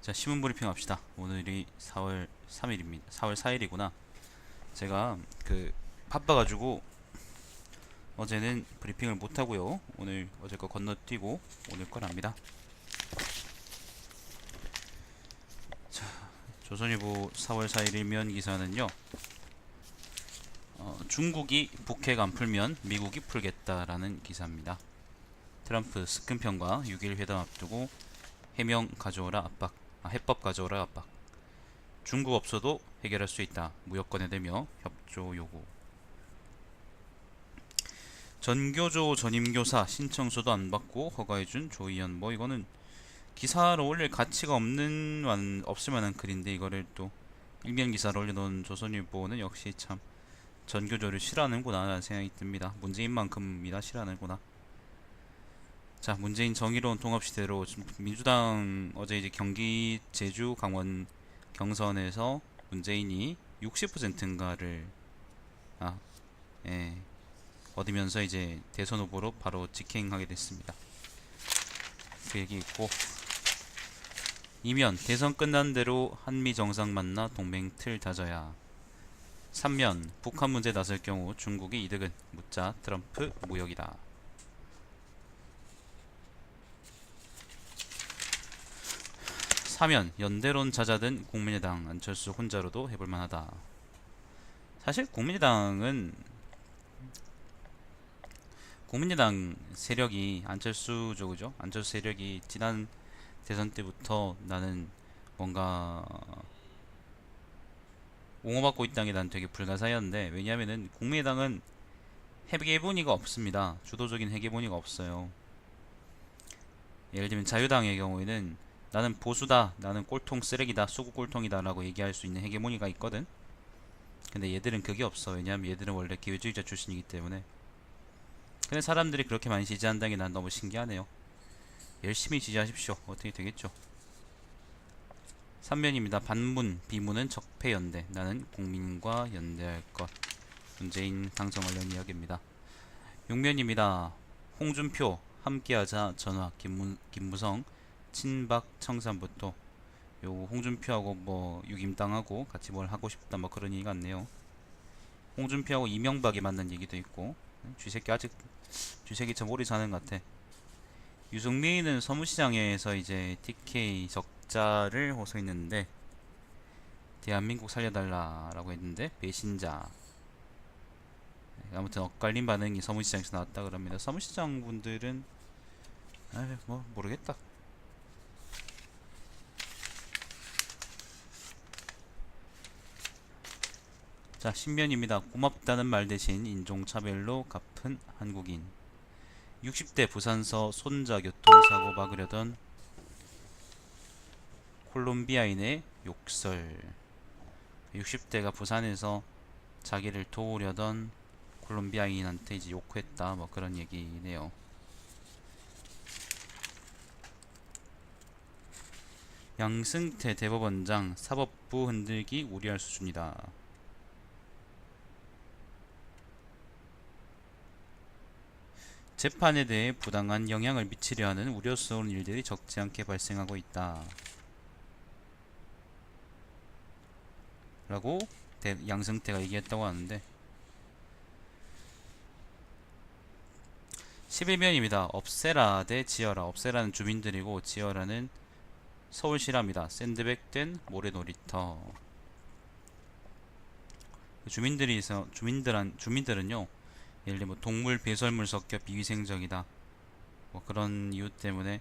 자, 신문 브리핑 합시다. 오늘이 4월 3일입니다. 4월 4일이구나. 제가 바빠가지고 어제는 브리핑을 못하고요. 오늘 어제 거 건너뛰고 오늘 걸 합니다. 자, 조선일보 4월 4일 일면 기사는요. 중국이 북핵 안 풀면 미국이 풀겠다라는 기사입니다. 트럼프 스큰편과 6일 회담 앞두고 해명 가져오라 압박. 해법 가져오라 압박. 중국 없어도 해결할 수 있다. 무역 꺼내들며 협조 요구. 전교조 전임교사 신청서도 안 받고 허가해준 조희연. 뭐 이거는 기사로 올릴 가치가 없을 만한 글인데 이거를 또 일면 기사로 올려놓은 조선일보는 역시 참 전교조를 싫어하는구나 라는 생각이 듭니다. 문재인만큼이나 싫어하는구나. 자, 문재인 정의로운 통합시대로 민주당 어제 이제 경기 제주 강원 경선에서 문재인이 60%인가를 예, 얻으면서 이제 대선 후보로 바로 직행하게 됐습니다. 그 얘기 있고, 이면 대선 끝난 대로 한미 정상 만나 동맹 틀 다져야. 3면 북한 문제 나설 경우 중국의 이득은 묻자 트럼프 무역이다. 4면 연대론 잦아든 국민의당 안철수 혼자로도 해볼만하다. 사실 국민의당 세력이 안철수죠, 그죠? 안철수 세력이 지난 대선 때부터 나는 뭔가 옹호받고 있다는 게 난 되게 불가사의한데, 왜냐하면은 국민의당은 해계본의가 없습니다. 주도적인 해계본의가 없어요. 예를 들면 자유당의 경우에는 나는 보수다, 나는 꼴통 쓰레기다, 수구 꼴통이다 라고 얘기할 수 있는 해계모니가 있거든. 근데 얘들은 그게 없어. 왜냐하면 얘들은 원래 기회주의자 출신이기 때문에. 근데 사람들이 그렇게 많이 지지한다는 게 난 너무 신기하네요. 열심히 지지하십시오. 어떻게 되겠죠. 3면입니다. 반문, 비문은 적폐연대. 나는 국민과 연대할 것. 문재인 당선 관련 이야기입니다. 6면입니다. 홍준표 함께하자 전화. 김무성 친박 청산부터. 요 홍준표하고 뭐 유김당하고 같이 뭘 하고 싶다 뭐 그런 얘기 같네요. 홍준표하고 이명박이 만난 얘기도 있고. 쥐새끼 참 오래 사는 것 같아. 유승민은 서무시장에서 이제 TK 적자를 호소했는데 대한민국 살려달라라고 했는데 배신자. 아무튼 엇갈린 반응이 서무시장에서 나왔다 그럽니다. 서무시장 분들은 뭐 모르겠다. 자, 신변입니다. 고맙다는 말 대신 인종차별로 갚은 한국인. 60대 부산서 손자 교통사고 막으려던 콜롬비아인의 욕설. 60대가 부산에서 자기를 도우려던 콜롬비아인한테 이제 욕했다 뭐 그런 얘기네요. 양승태 대법원장 사법부 흔들기 우려할 수준이다. 재판에 대해 부당한 영향을 미치려 하는 우려스러운 일들이 적지 않게 발생하고 있다. 라고 양승태가 얘기했다고 하는데 11면입니다. 업세라 대 지어라. 업세라는 주민들이고 지어라는 서울시랍니다. 샌드백된 모래놀이터. 주민들은요, 예를 들면 동물 배설물 섞여 비위생적이다 뭐 그런 이유 때문에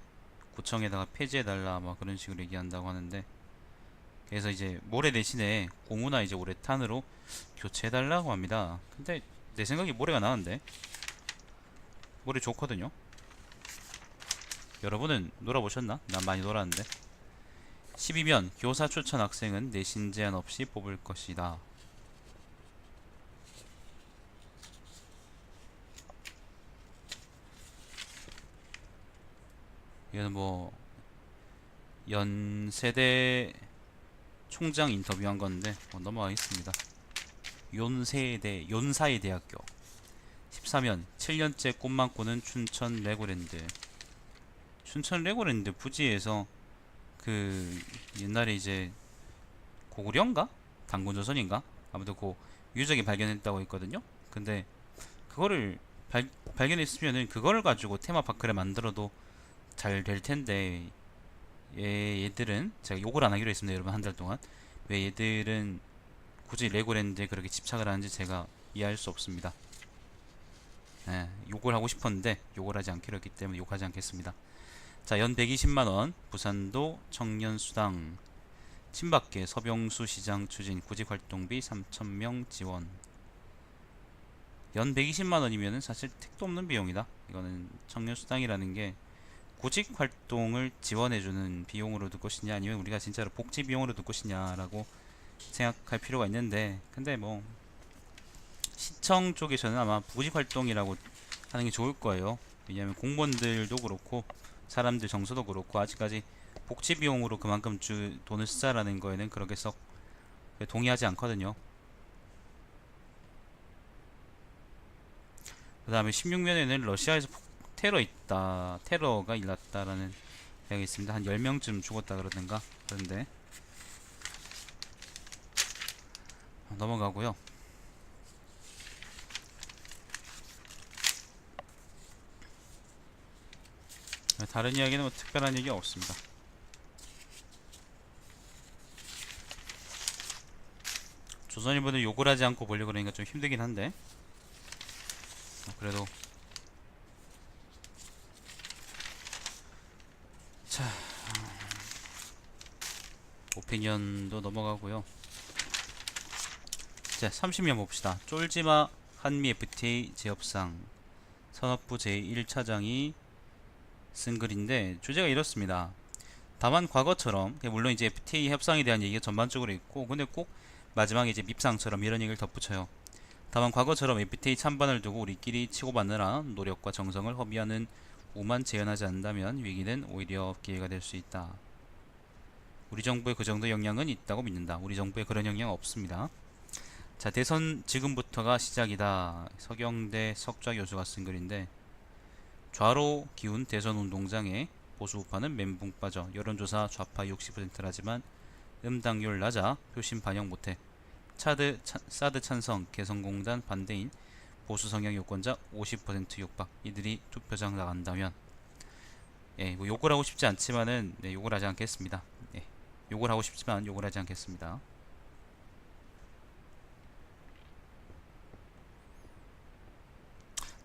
구청에다가 폐지해달라 뭐 그런 식으로 얘기한다고 하는데, 그래서 이제 모래 대신에 고무나 이제 우레탄으로 교체해달라고 합니다. 근데 내 생각에 모래가 나은데 모래 좋거든요. 여러분은 놀아보셨나? 난 많이 놀았는데. 12면 교사 추천 학생은 내신 제한 없이 뽑을 것이다. 이거는 뭐 연세대 총장 인터뷰한 건데 넘어가겠습니다. 연사의 대학교. 14면 7년째 꿈만 꾸는 춘천 레고랜드. 춘천 레고랜드 부지에서 그 옛날에 이제 고구려인가? 당군조선인가? 아무튼 그 유적이 발견했다고 했거든요. 근데 그거를 발견했으면은 그거를 가지고 테마파크를 만들어도 잘 될 텐데 얘들은 제가 욕을 안 하기로 했습니다, 여러분. 한 달 동안 왜 얘들은 굳이 레고랜드에 그렇게 집착을 하는지 제가 이해할 수 없습니다. 예, 욕을 하고 싶었는데 욕을 하지 않기로 했기 때문에 욕하지 않겠습니다. 자, 연 120만원 부산도 청년수당 친박계 서병수 시장 추진 구직활동비 3,000명 지원. 연 120만원이면은 사실 택도 없는 비용이다. 이거는 청년수당이라는 게 구직활동을 지원해주는 비용으로 둘 것이냐, 아니면 우리가 진짜로 복지 비용으로 둘 것이냐라고 생각할 필요가 있는데, 근데 뭐 시청 쪽에서는 아마 구직활동이라고 하는 게 좋을 거예요. 왜냐하면 공무원들도 그렇고 사람들 정서도 그렇고 아직까지 복지 비용으로 그만큼 돈을 쓰자라는 거에는 그렇게 썩 동의하지 않거든요. 그 다음에 16년에는 러시아에서 테러가 일어났다라는 이야기 있습니다. 한 10명쯤 죽었다 그러던가. 그런데 넘어가고요. 다른 이야기는 뭐 특별한 얘기가 없습니다. 조선일보는 욕을 하지 않고 보려고 그러니까 좀 힘들긴 한데, 그래도 자, 오피니언도 넘어가고요. 자, 30년 봅시다. 쫄지마 한미 FTA 재협상 산업부 제1차장이 쓴 글인데, 주제가 이렇습니다. 다만 과거처럼, 물론 이제 FTA 협상에 대한 얘기가 전반적으로 있고, 근데 꼭 마지막에 이제 밉상처럼 이런 얘기를 덧붙여요. 다만 과거처럼 FTA 찬반을 두고 우리끼리 치고받느라 노력과 정성을 허비하는 오만 재현하지 않는다면 위기는 오히려 기회가 될 수 있다. 우리 정부에 그 정도 영향은 있다고 믿는다. 우리 정부에 그런 영향 없습니다. 자, 대선 지금부터가 시작이다. 서경대 석좌 교수가 쓴 글인데, 좌로 기운 대선 운동장에 보수 우파는 멘붕 빠져. 여론조사 좌파 60%라지만 응당률 낮아 표심 반영 못해. 사드 찬성 개성공단 반대인 보수 성향 유권자 50% 육박. 이들이 투표장 나간다면, 예, 뭐 욕을 하고 싶지 않지만은, 네, 욕을 하지 않겠습니다. 예, 욕을 하고 싶지만 욕을 하지 않겠습니다.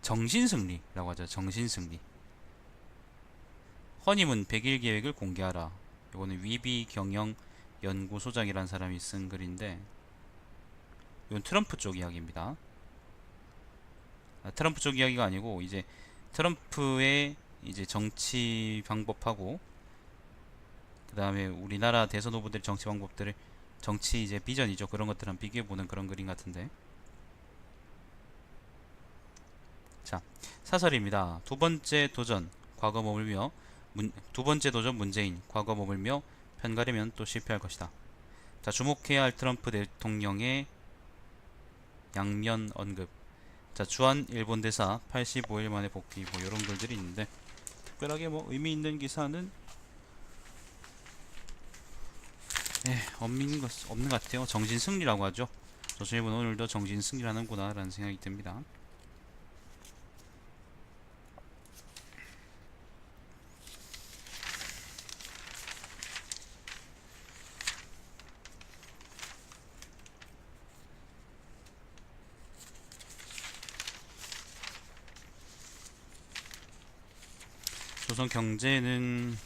정신승리라고 하죠. 정신승리. 허님은 100일 계획을 공개하라. 이거는 위비 경영 연구소장이라는 사람이 쓴 글인데, 이건 트럼프 쪽 이야기입니다. 트럼프 쪽 이야기가 아니고 이제 트럼프의 이제 정치 방법하고 그 다음에 우리나라 대선 후보들의 정치 방법들을, 정치 이제 비전이죠, 그런 것들랑 비교해보는 그런 그림 같은데. 자, 사설입니다. 두 번째 도전 과거 머물며 두 번째 도전 문재인 과거 머물며 편가르면 또 실패할 것이다. 자, 주목해야 할 트럼프 대통령의 양면 언급. 자, 주한 일본 대사 85일 만에 복귀, 뭐 이런 글들이 있는데, 특별하게 뭐 의미 있는 기사는 없는 것 같아요. 정신 승리라고 하죠. 조선일보는 오늘도 정신 승리하는구나 라는 생각이 듭니다. 조선 경제는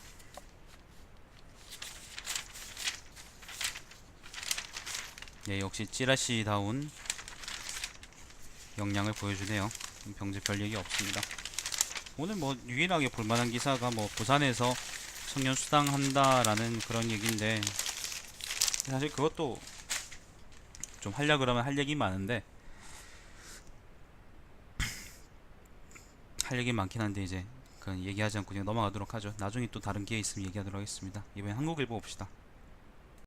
역시 찌라시다운 역량을 보여주네요. 경제 별 얘기 없습니다. 오늘 뭐 유일하게 볼만한 기사가 뭐 부산에서 청년 수당한다라는 그런 얘기인데, 사실 그것도 좀 하려 그러면 할 얘기 많은데, 할 얘기 많긴 한데 이제 그 얘기하지 않고 그냥 넘어가도록 하죠. 나중에 또 다른 기회 있으면 얘기하도록 하겠습니다. 이번엔 한국일보 봅시다.